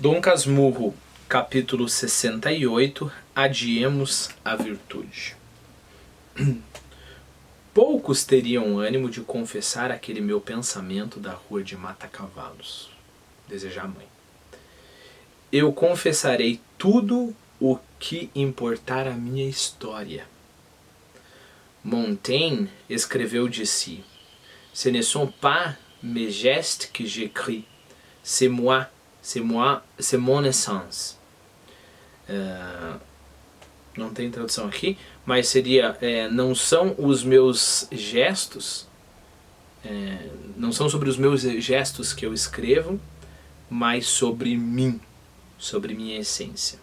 Dom Casmurro, capítulo 68, Adiemos a virtude. Poucos teriam ânimo de confessar aquele meu pensamento da rua de Mata-Cavalos. Desejar mãe. Eu confessarei tudo o que importar à minha história. Montaigne escreveu de si: Ce ne sont pas mes gestes que j'écris, c'est moi, c'est mon essence. Não tem tradução aqui, mas seria, não são os meus gestos, não são sobre os meus gestos que eu escrevo, mas sobre mim, sobre minha essência.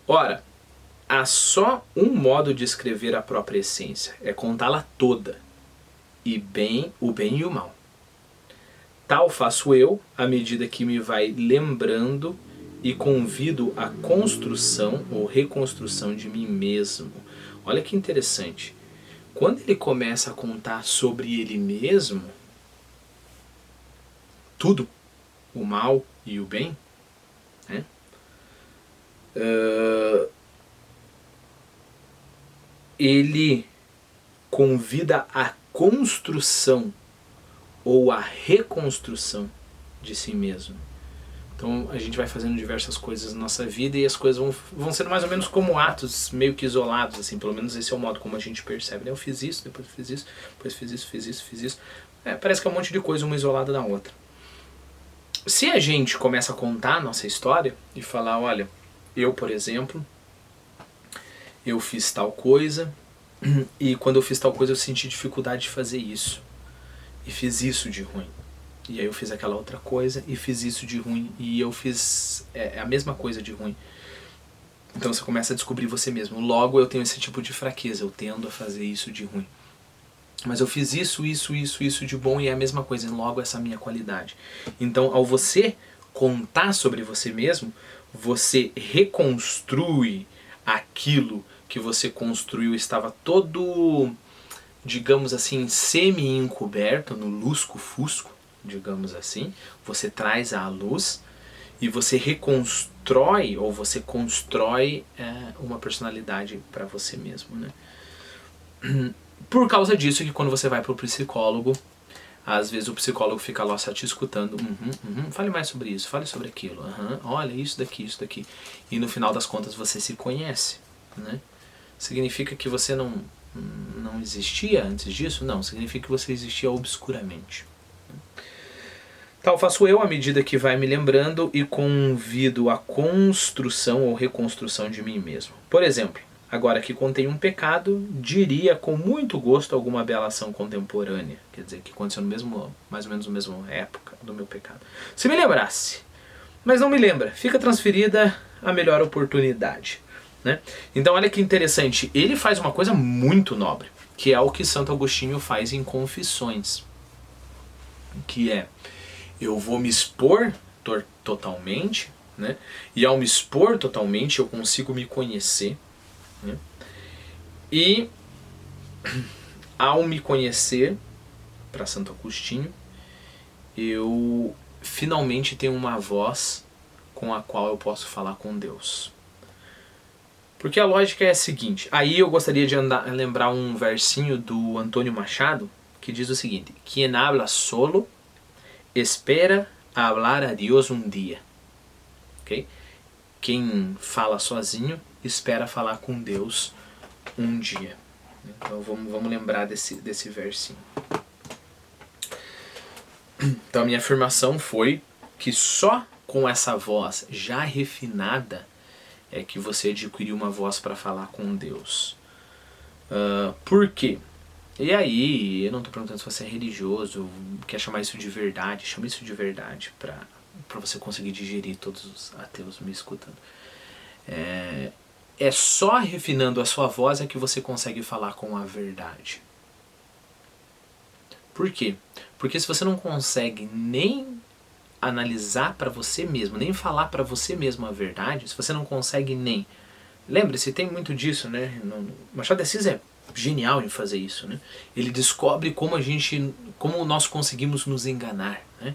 Ora, há só um modo de escrever a própria essência, é contá-la toda, o bem e o mal. Tal faço eu, à medida que me vai lembrando e convido à construção ou reconstrução de mim mesmo. Olha que interessante. Quando ele começa a contar sobre ele mesmo, tudo, o mal e o bem, né? Ele convida a construção ou a reconstrução de si mesmo. Então a gente vai fazendo diversas coisas na nossa vida e as coisas vão ser mais ou menos como atos meio que isolados, assim, pelo menos esse é o modo como a gente percebe, né? Eu fiz isso, depois fiz isso, depois fiz isso. Parece que é um monte de coisa, uma isolada da outra. Se a gente começa a contar a nossa história e falar, olha, eu, por exemplo, eu fiz tal coisa e quando eu fiz tal coisa eu senti dificuldade de fazer isso e fiz isso de ruim. E aí eu fiz aquela outra coisa e fiz isso de ruim. E eu fiz a mesma coisa de ruim. Então você começa a descobrir você mesmo. Logo eu tenho esse tipo de fraqueza. Eu tendo a fazer isso de ruim. Mas eu fiz isso de bom e é a mesma coisa. Logo essa é a minha qualidade. Então ao você contar sobre você mesmo, você reconstrui aquilo que você construiu. Estava todo, digamos assim, semi-encoberto no lusco-fusco, digamos assim, você traz à luz e você reconstrói ou você constrói uma personalidade para você mesmo, né? Por causa disso que quando você vai para o psicólogo, às vezes o psicólogo fica lá só te escutando, fale mais sobre isso, fale sobre aquilo, olha isso daqui, e no final das contas você se conhece, né? Significa que você não existia antes disso? Não, significa que você existia obscuramente. Tal faço eu à medida que vai me lembrando e convido a construção ou reconstrução de mim mesmo. Por exemplo, agora que contei um pecado, diria com muito gosto alguma bela ação contemporânea. Quer dizer, que aconteceu mais ou menos na mesma época do meu pecado. Se me lembrasse, mas não me lembra, fica transferida a melhor oportunidade, né? Então olha que interessante, ele faz uma coisa muito nobre, que é o que Santo Agostinho faz em Confissões, que é: eu vou me expor totalmente, né? E ao me expor totalmente eu consigo me conhecer, né? E ao me conhecer, para Santo Agostinho, eu finalmente tenho uma voz com a qual eu posso falar com Deus. Porque a lógica é a seguinte, aí eu gostaria de lembrar um versinho do Antônio Machado, que diz o seguinte: Quien habla solo espera hablar a Deus um dia. Okay? Quem fala sozinho espera falar com Deus um dia. Então vamos lembrar desse versinho. Então a minha afirmação foi que só com essa voz já refinada é que você adquiriu uma voz para falar com Deus. Por quê? E aí, eu não estou perguntando se você é religioso, quer chamar isso de verdade, chama isso de verdade para você conseguir digerir todos os ateus me escutando. É só refinando a sua voz é que você consegue falar com a verdade. Por quê? Porque se você não consegue nem analisar para você mesmo, nem falar para você mesmo a verdade, se você não consegue nem... Lembre-se, tem muito disso, né? Machado de Assis é genial em fazer isso, né? Ele descobre como nós conseguimos nos enganar, né?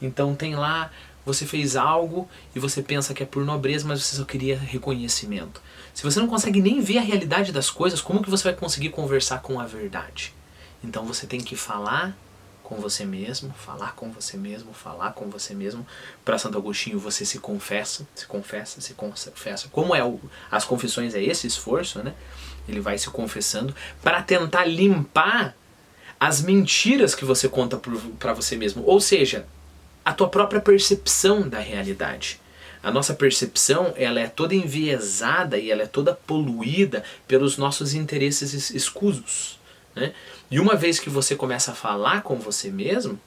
Então tem lá você fez algo e você pensa que é por nobreza, mas você só queria reconhecimento. Se você não consegue nem ver a realidade das coisas, como que você vai conseguir conversar com a verdade? Então você tem que falar com você mesmo, falar com você mesmo, falar com você mesmo. Para Santo Agostinho você se confessa, se confessa, se confessa. Como as confissões é esse esforço, né? Ele vai se confessando para tentar limpar as mentiras que você conta para você mesmo. Ou seja, a tua própria percepção da realidade. A nossa percepção, ela é toda enviesada e ela é toda poluída pelos nossos interesses escusos, né? E uma vez que você começa a falar com você mesmo,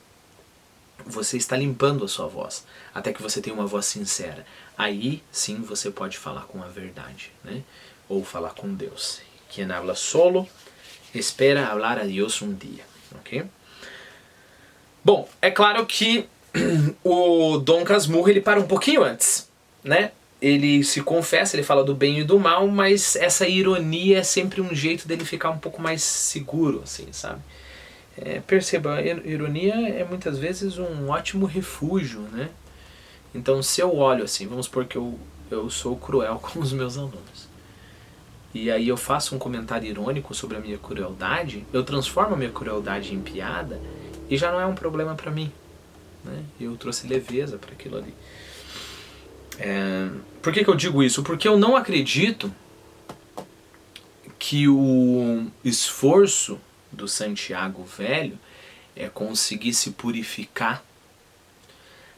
você está limpando a sua voz, até que você tenha uma voz sincera. Aí sim você pode falar com a verdade, né? Ou falar com Deus. Quem habla solo espera hablar a Deus um dia, ok? Bom, é claro que o Dom Casmurro ele para um pouquinho antes, né? Ele se confessa, ele fala do bem e do mal, mas essa ironia é sempre um jeito dele ficar um pouco mais seguro, assim, sabe? Perceba, a ironia é muitas vezes um ótimo refúgio, né? Então se eu olho assim, vamos supor que eu sou cruel com os meus alunos, e aí eu faço um comentário irônico sobre a minha crueldade, eu transformo a minha crueldade em piada, e já não é um problema pra mim, né? Eu trouxe leveza para aquilo ali. Por que eu digo isso? Porque eu não acredito que o esforço do Santiago Velho é conseguir se purificar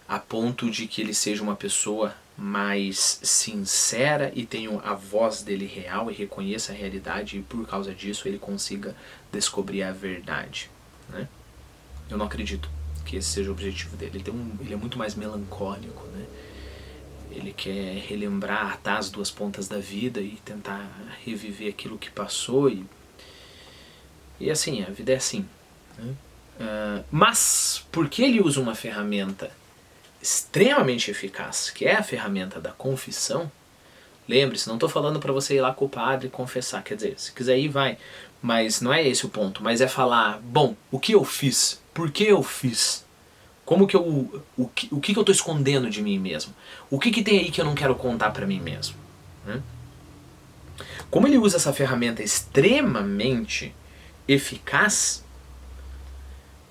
a ponto de que ele seja uma pessoa mais sincera e tenha a voz dele real e reconheça a realidade, e por causa disso ele consiga descobrir a verdade, né? Eu não acredito que esse seja o objetivo dele. Ele é muito mais melancólico, né? Ele quer relembrar, atar as duas pontas da vida e tentar reviver aquilo que passou. E assim, a vida é assim, né? Mas, porque ele usa uma ferramenta extremamente eficaz, que é a ferramenta da confissão, lembre-se, não estou falando para você ir lá com o padre e confessar, quer dizer, se quiser ir, vai. Mas não é esse o ponto, mas é falar, bom, o que eu fiz? Por que eu fiz? Como que o que eu estou escondendo de mim mesmo? O que tem aí que eu não quero contar para mim mesmo? Né? Como ele usa essa ferramenta extremamente eficaz,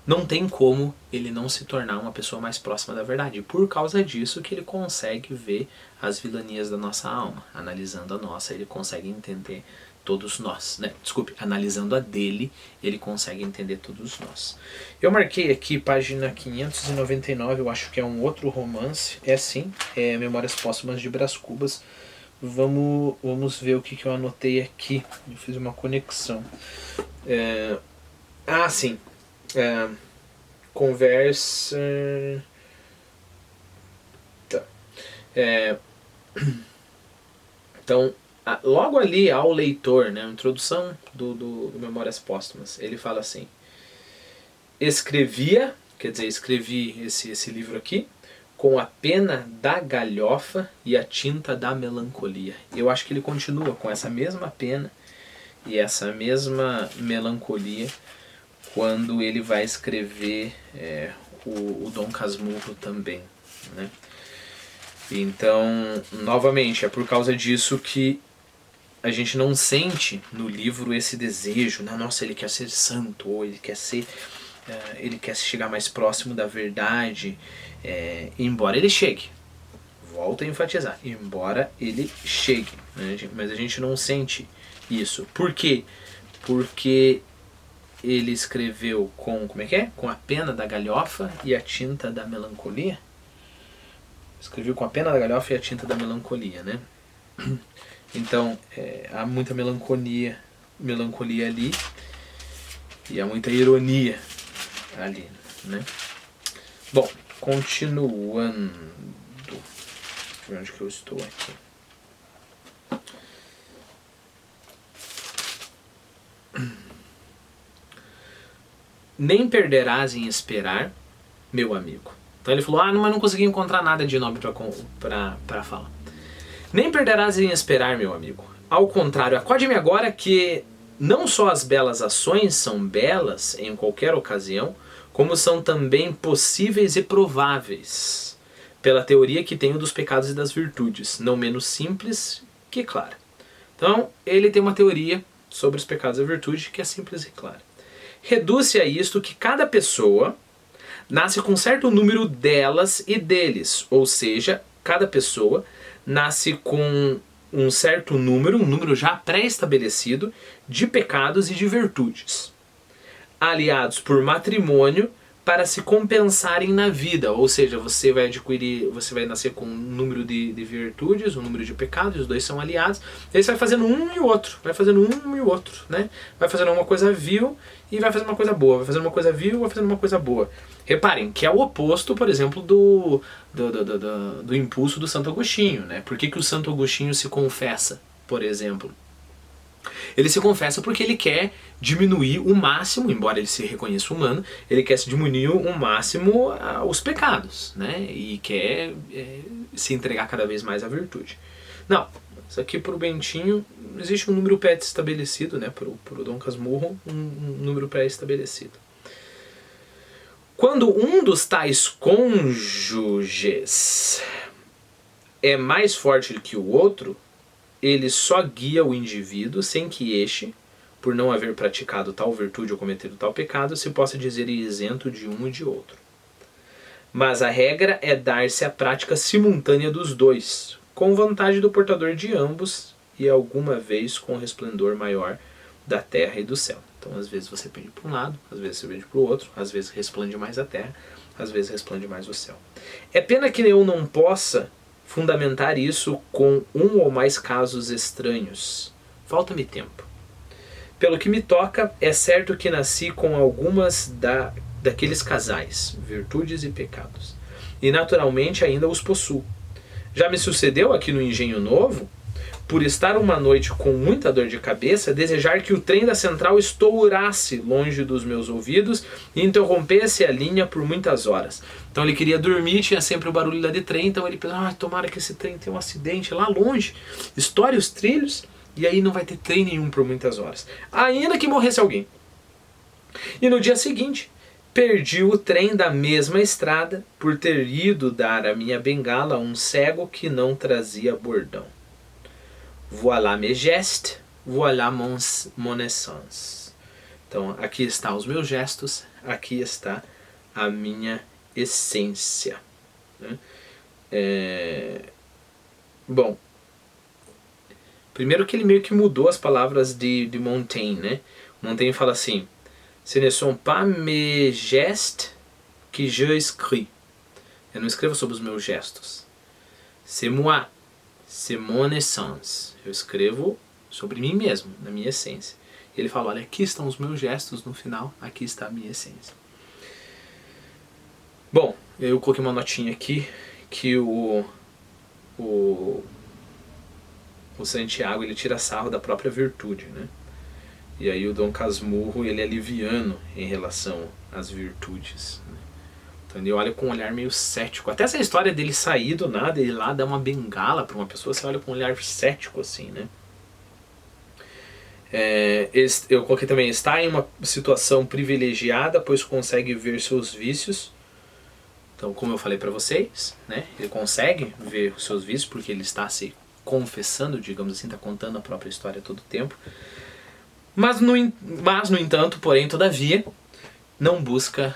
não tem como ele não se tornar uma pessoa mais próxima da verdade. Por causa disso que ele consegue ver as vilanias da nossa alma. Analisando a nossa, ele consegue entender todos nós, né? Desculpe, analisando a dele, ele consegue entender todos nós. Eu marquei aqui página 599, eu acho que é um outro romance. É sim, é Memórias Póstumas de Brás Cubas. Vamos ver o que eu anotei aqui. Eu fiz uma conexão. Sim. Conversa. Tá. Então, logo ali ao leitor, né, a introdução do Memórias Póstumas, ele fala assim: escrevi esse livro aqui com a pena da galhofa e a tinta da melancolia. Eu acho que ele continua com essa mesma pena e essa mesma melancolia quando ele vai escrever o Dom Casmurro também, né? Então, novamente, é por causa disso que a gente não sente no livro esse desejo, nossa, ele quer ser santo, ou ele quer chegar mais próximo da verdade, embora ele chegue. Volto a enfatizar, embora ele chegue, né? Mas a gente não sente isso. Por quê? Porque ele escreveu com, com a pena da galhofa e a tinta da melancolia. Escreveu com a pena da galhofa e a tinta da melancolia, né? Então, há muita melancolia ali, e há muita ironia ali, né? Bom, continuando. Deixa eu ver onde que eu estou aqui. Nem perderás em esperar, meu amigo. Então ele falou, mas não consegui encontrar nada de nobre para falar. Nem perderás em esperar, meu amigo. Ao contrário, acorde-me agora que não só as belas ações são belas em qualquer ocasião, como são também possíveis e prováveis. pela teoria que tenho dos pecados e das virtudes, não menos simples que clara. Então, ele tem uma teoria sobre os pecados e a virtude que é simples e clara. Reduz-se a isto que cada pessoa nasce com certo número delas e deles, ou seja, cada pessoa nasce com um certo número, um número já pré-estabelecido de pecados e de virtudes, aliados por matrimônio para se compensarem na vida, ou seja, você vai nascer com um número de virtudes, um número de pecados, os dois são aliados, e aí você vai fazendo um e o outro, né? Vai fazendo uma coisa vil e vai fazendo uma coisa boa, vai fazendo uma coisa vil e vai fazendo uma coisa boa. Reparem que é o oposto, por exemplo, do impulso do Santo Agostinho, né? Por que o Santo Agostinho se confessa, por exemplo? Ele se confessa porque ele quer diminuir o máximo, embora ele se reconheça humano, ele quer se diminuir o máximo os pecados, né? E quer se entregar cada vez mais à virtude. Não, isso aqui para o Bentinho existe um número pré-estabelecido, né? Para o Dom Casmurro, um número pré-estabelecido. Quando um dos tais cônjuges é mais forte que o outro, ele só guia o indivíduo sem que este, por não haver praticado tal virtude ou cometido tal pecado, se possa dizer isento de um e de outro. Mas a regra é dar-se a prática simultânea dos dois, com vantagem do portador de ambos e alguma vez com resplendor maior da terra e do céu. Então, às vezes você pende para um lado, às vezes você pende para o outro, às vezes resplende mais a terra, às vezes resplende mais o céu. É pena que eu não possa fundamentar isso com um ou mais casos estranhos. Falta-me tempo. Pelo que me toca, é certo que nasci com algumas daqueles casais, virtudes e pecados, e naturalmente ainda os possuo. Já me sucedeu aqui no Engenho Novo, por estar uma noite com muita dor de cabeça, desejar que o trem da central estourasse longe dos meus ouvidos e interrompesse a linha por muitas horas. Então ele queria dormir, tinha sempre o barulho lá de trem, então ele pensava, tomara que esse trem tenha um acidente lá longe, estoure os trilhos e aí não vai ter trem nenhum por muitas horas. Ainda que morresse alguém. E no dia seguinte, perdi o trem da mesma estrada por ter ido dar a minha bengala a um cego que não trazia bordão. Voilà mes gestes, voilà mon essence. Então, aqui estão os meus gestos, aqui está a minha essência. Bom, primeiro que ele meio que mudou as palavras de Montaigne, né? Montaigne fala assim, ce ne sont pas mes gestes que je écris. Eu não escrevo sobre os meus gestos. C'est moi. C'est mon essence. Eu escrevo sobre mim mesmo, na minha essência. E ele fala, olha, aqui estão os meus gestos no final, aqui está a minha essência. Bom, eu coloquei uma notinha aqui que o Santiago ele tira sarro da própria virtude, né? E aí o Dom Casmurro ele é liviano em relação às virtudes, né? Então ele olha com um olhar meio cético. Até essa história dele sair do nada, ele lá dá uma bengala para uma pessoa, você olha com um olhar cético assim, né? Eu coloquei também, está em uma situação privilegiada, pois consegue ver seus vícios. Então, como eu falei para vocês, né? Ele consegue ver os seus vícios porque ele está se confessando, digamos assim, está contando a própria história todo o tempo. Mas no entanto, porém, todavia, não busca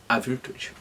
a virtude.